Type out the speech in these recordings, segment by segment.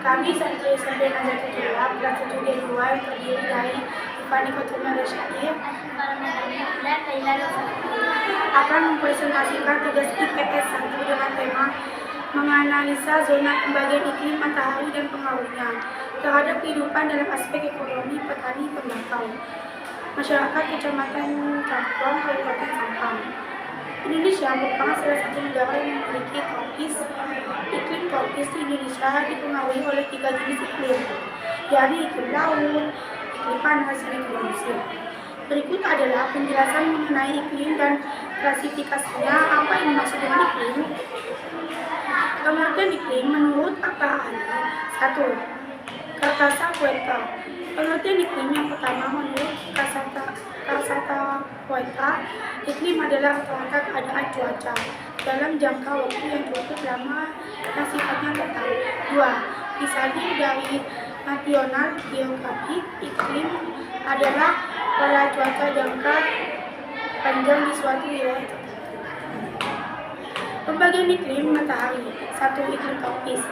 Kami santri SMP Nazatul Tullah kelas 1 D2 yang terdiri dari Tiffany Kotrina Rasyadir akan mempresentasikan tugas IPS 1 dengan tema menganalisa zona pembagian iklim matahari dan pengaruhnya terhadap kehidupan dalam aspek ekonomi petani tembakau masyarakat Kecamatan Cangkuang, Kabupaten Sampang. Indonesia merupakan salah satu negara yang memiliki iklim tropis. Di Indonesia dipengaruhi oleh 3 jenis iklim, yakni iklim laut, iklim panas, dan iklim musim. Berikut adalah penjelasan mengenai iklim dan klasifikasinya. Apa yang dimaksud dengan iklim? Pengertian iklim menurut apa ahli? 1. Kartasa Poeta. Pengertian iklim yang pertama menurut Kartasa Poeta, iklim adalah rata-rata keadaan cuaca dalam jangka waktu yang cukup lama yang sifatnya tetap. 2. Disalin dari National Geographic, iklim adalah pola cuaca jangka panjang di suatu wilayah tertentu. Pembagian iklim matahari. 1. Iklim tropis.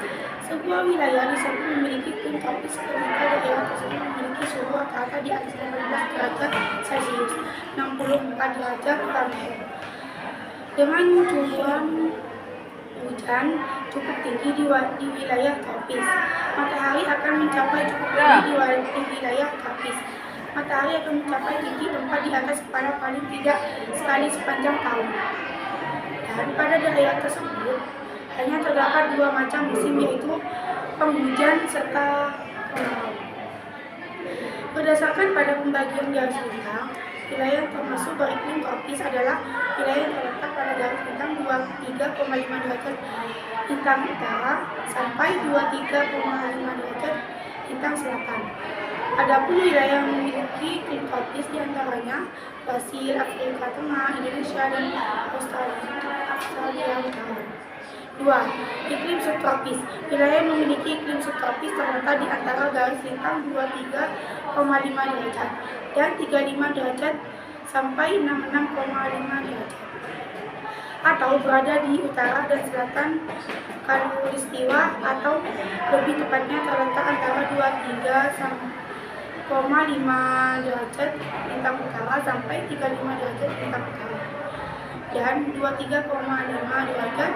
Sebuah wilayah disebut memiliki iklim tropis ketika daerah tersebut memiliki suhu rata-rata di atas 18 derajat Celcius, 64 derajat Fahrenheit, dengan curah hujan cukup tinggi di wilayah tropis. Matahari akan mencapai cukup tinggi di wilayah tropis. Matahari akan mencapai titik tempat di atas kepala paling tidak sekali sepanjang tahun. Dan pada daerah tersebut hanya terdapat 2 macam musim, yaitu penghujan serta kemarau. Berdasarkan pada pembagian garis bintang, wilayah yang termasuk beriklim tropis adalah wilayah yang terletak pada garis bintang 23,5 derajat lintang utara sampai 23,5 derajat lintang selatan. Adapun wilayah yang memiliki iklim tropis diantaranya Brasil, Afrika Tengah, Indonesia, dan Australia Utara. 2. Iklim subtropis. Wilayah yang memiliki iklim subtropis terletak di antara garis lintang 23,5 derajat dan 35 derajat sampai 66,5 derajat, atau berada di utara dan selatan khatulistiwa, atau lebih tepatnya terletak antara 23,5 derajat lintang utara sampai 35 derajat lintang utara dan 23,5 derajat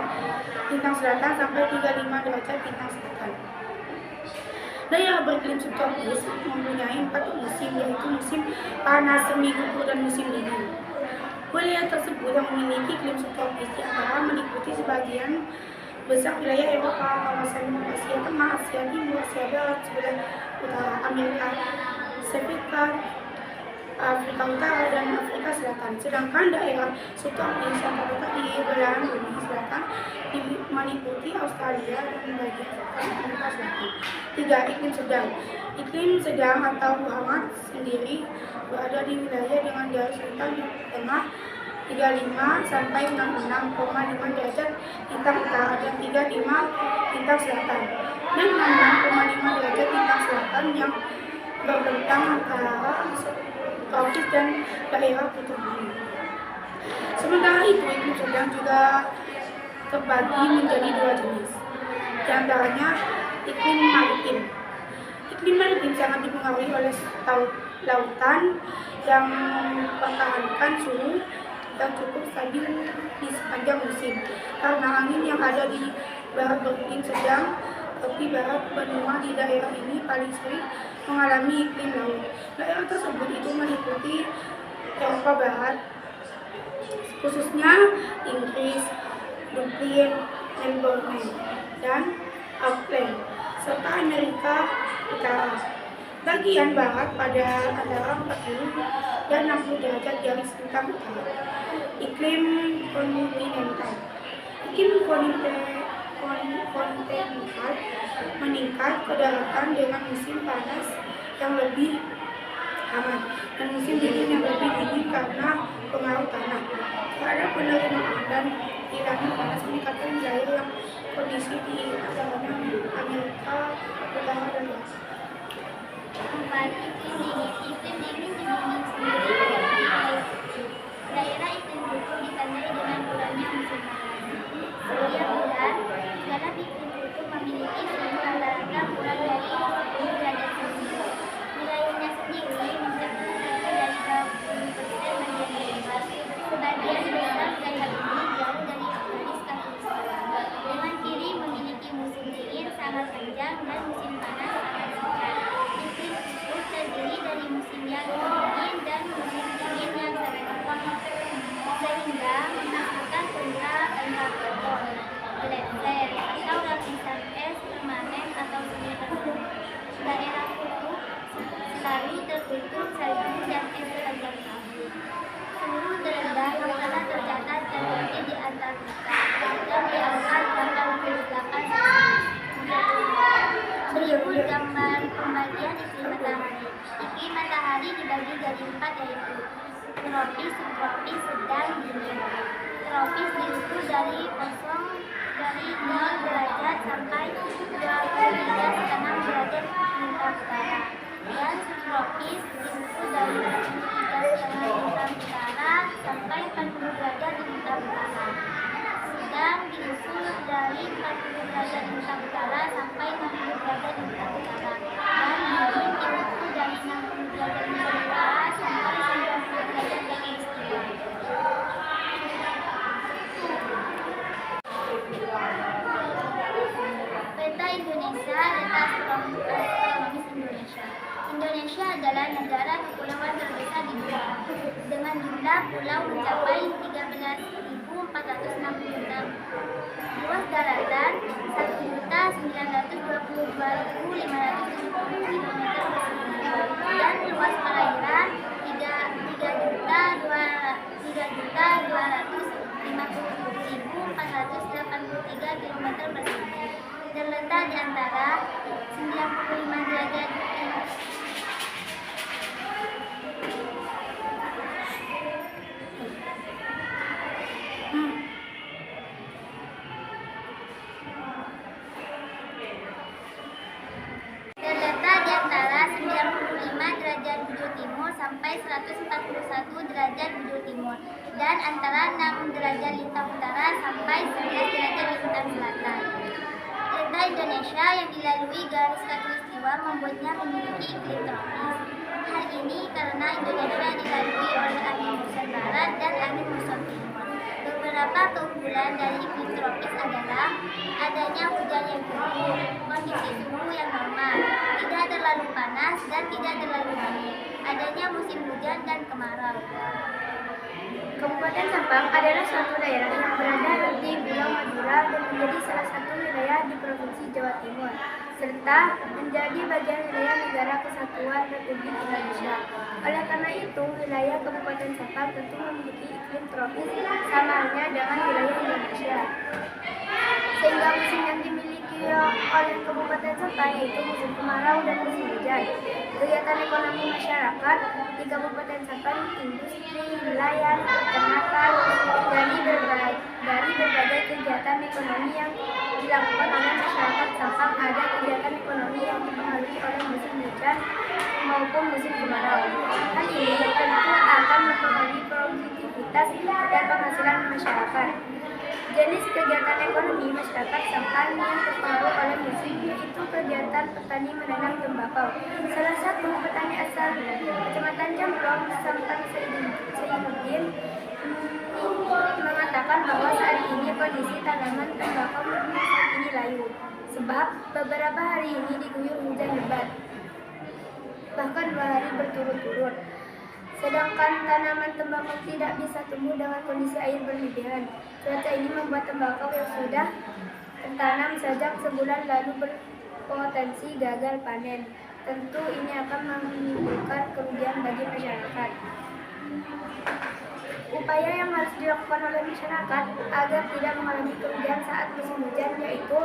lintang selatan sampai 35 derajat lintang selatan. Daerah beriklim subtropis mempunyai 4 musim, yaitu musim panas, semi gugur, dan musim dingin. Wilayah tersebut yang memiliki iklim subtropis diantara meliputi sebagian besar wilayah Eropa, kawasan Asia Tengah, Asia Timur, Asia Barat, sebelah utara, Amerika Serikat, Afrika Utara, dan Afrika Selatan. Sedangkan daerah subtropis yang terletak di belahan bumi selatan meliputi Australia dan bagian Amerika Selatan. 3. Iklim sedang. Iklim sedang atau hangat sendiri berada di wilayah dengan garis bintang tengah 35 sampai 66,5 derajat lintang utara dan 35 lintang selatan, dan 66,5 derajat lintang selatan yang berbentang antara tropis dan daerah kutub bumi. Sementara itu, iklim sedang juga terbagi menjadi 2 jenis, di antaranya iklim maritim. Iklim maritim sangat dipengaruhi oleh lautan yang mempertahankan suhu yang cukup stabil di sepanjang musim, karena angin yang ada di barat beriklim sedang, tepi barat benua di daerah ini paling sering mengalami iklim laut. Daerah tersebut itu meliputi Eropa Barat, khususnya Inggris, Dublin, Melbourne, dan Auckland, serta Amerika Utara. Bagian barat pada antara 40 dan 60 derajat garis bintang utara. Iklim kontinental. Iklim kontinental meningkat ke daratan dengan musim panas yang lebih hangat dan musim dingin yang lebih dingin karena pengaruh tanah. Terhadap penerimaan dan hilangnya panas meningkatkan wilayah yang kondisi di antaranya Amerika Utara dan Asia. Iklim dingin dingin sendiri daerah iklim kutub ditandai dengan bulannya musim panas. Setiap bulan dalam iklim kutub memiliki dari 4 yaitu tropis, subtropis, sedang, dingin. Tropis diukur dari 0 derajat sampai 23,5 derajat lintang utara. Dan subtropis diukur dari 23,5 lintang utara sampai 40 derajat lintang utara. Sedang diukur dari 40 derajat lintang utara sampai 60 derajat lintang utara. Dan dingin diukur dari 60 derajat lintang utara sampai 90 derajat khatulistiwa. Peta Indonesia, letak astronomis Indonesia. Indonesia adalah negara kepulauan terbesar di dunia dengan jumlah pulau mencapai 13.466. Luas daratan 1.922.570 km persegi dan luas perairan 3.250.483 km persegi. Terletak di antara 95 derajat bujur timur sampai 141 derajat bujur timur dan antara 6 derajat lintang utara sampai 11 derajat lintang selatan. Peta Indonesia yang dilalui garis khatulistiwa membuatnya memiliki iklim tropis. Hal ini karena Indonesia dilalui oleh angin muson barat dan angin muson timur. Beberapa keunggulan dari iklim tropis adalah adanya hujan yang cukup, kondisi suhu yang normal, tidak terlalu panas dan tidak terlalu dingin, adanya musim hujan dan kemarau. Kabupaten Sampang adalah suatu daerah yang berada di Pulau Madura dan menjadi salah satu wilayah di Provinsi Jawa Timur, serta menjadi bagian wilayah Negara Kesatuan Republik Indonesia. Oleh karena itu, wilayah Kabupaten Sampang tentu memiliki iklim tropis sama halnya dengan wilayah Indonesia. Sehingga musim yang dimiliki oleh Kabupaten Sampang yaitu musim kemarau dan musim hujan. Kegiatan ekonomi masyarakat di Kabupaten Sampang industri, nelayan, peternakan, dari berbagai kegiatan ekonomi yang dilakukan oleh masyarakat Sampang ada kegiatan ekonomi yang dipengaruhi oleh musim hujan maupun musim kemarau. Hal ini tentu akan mempengaruhi produktivitas dan penghasilan masyarakat. Jenis kegiatan ekonomi masyarakat Sampang yang terpengaruh oleh musim yaitu kegiatan petani menanam tembakau. Salah satu petani asal Kecamatan Jamplong, Sampang Seinuddin mengatakan bahwa saat ini kondisi tanaman tembakau saat ini layu, sebab beberapa hari ini diguyur hujan lebat, bahkan 2 hari berturut-turut. Sedangkan tanaman tembakau tidak bisa tumbuh dengan kondisi air berlebihan. Cuaca ini membuat tembakau yang sudah tertanam sejak sebulan lalu berpotensi gagal panen. Tentu ini akan menimbulkan kerugian bagi masyarakat. Upaya yang harus dilakukan oleh masyarakat agar tidak mengalami kerugian saat musim hujan yaitu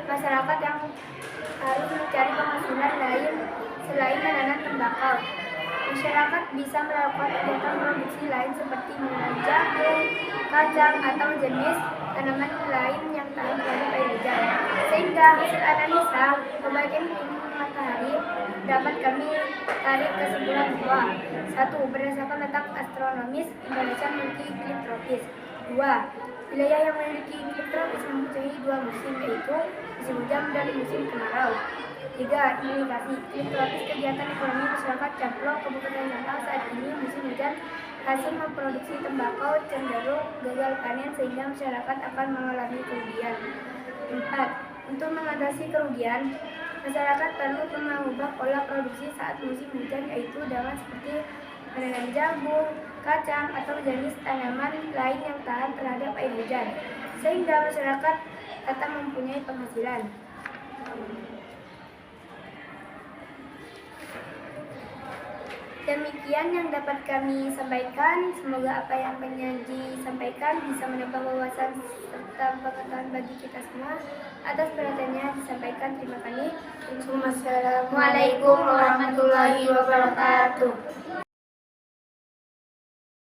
masyarakat yang harus mencari penghasilan lain selain menanam tembakau. Masyarakat bisa melakukan kegiatan produksi lain seperti menanam jagung, kacang, atau jenis tanaman lain yang tahan terhadap air hujan. Sehingga hasil analisa pembagian matahari dapat kami tarik kesimpulan bahwa 1. Berdasarkan letak astronomis, Indonesia memiliki iklim tropis. 2. Wilayah yang memiliki iklim tropis mempunyai 2 musim yaitu musim hujan dan musim kemarau. 3. Imunisasi. Iklim tropis kegiatan ekonomi masyarakat Jamplong, Kabupaten Sampang saat ini musim hujan, hasil memproduksi tembakau cenderung gagal panen sehingga masyarakat akan mengalami kerugian. 4. Untuk mengatasi kerugian, masyarakat perlu mengubah pola produksi saat musim hujan yaitu dengan seperti menanam jagung, kacang, atau jenis tanaman lain yang tahan terhadap air hujan, sehingga masyarakat tetap mempunyai penghasilan. Demikian yang dapat kami sampaikan. Semoga apa yang penyaji sampaikan bisa menambah wawasan serta pengetahuan bagi kita semua. Atas perhatiannya disampaikan. Terima kasih. Wassalamualaikum warahmatullahi wabarakatuh.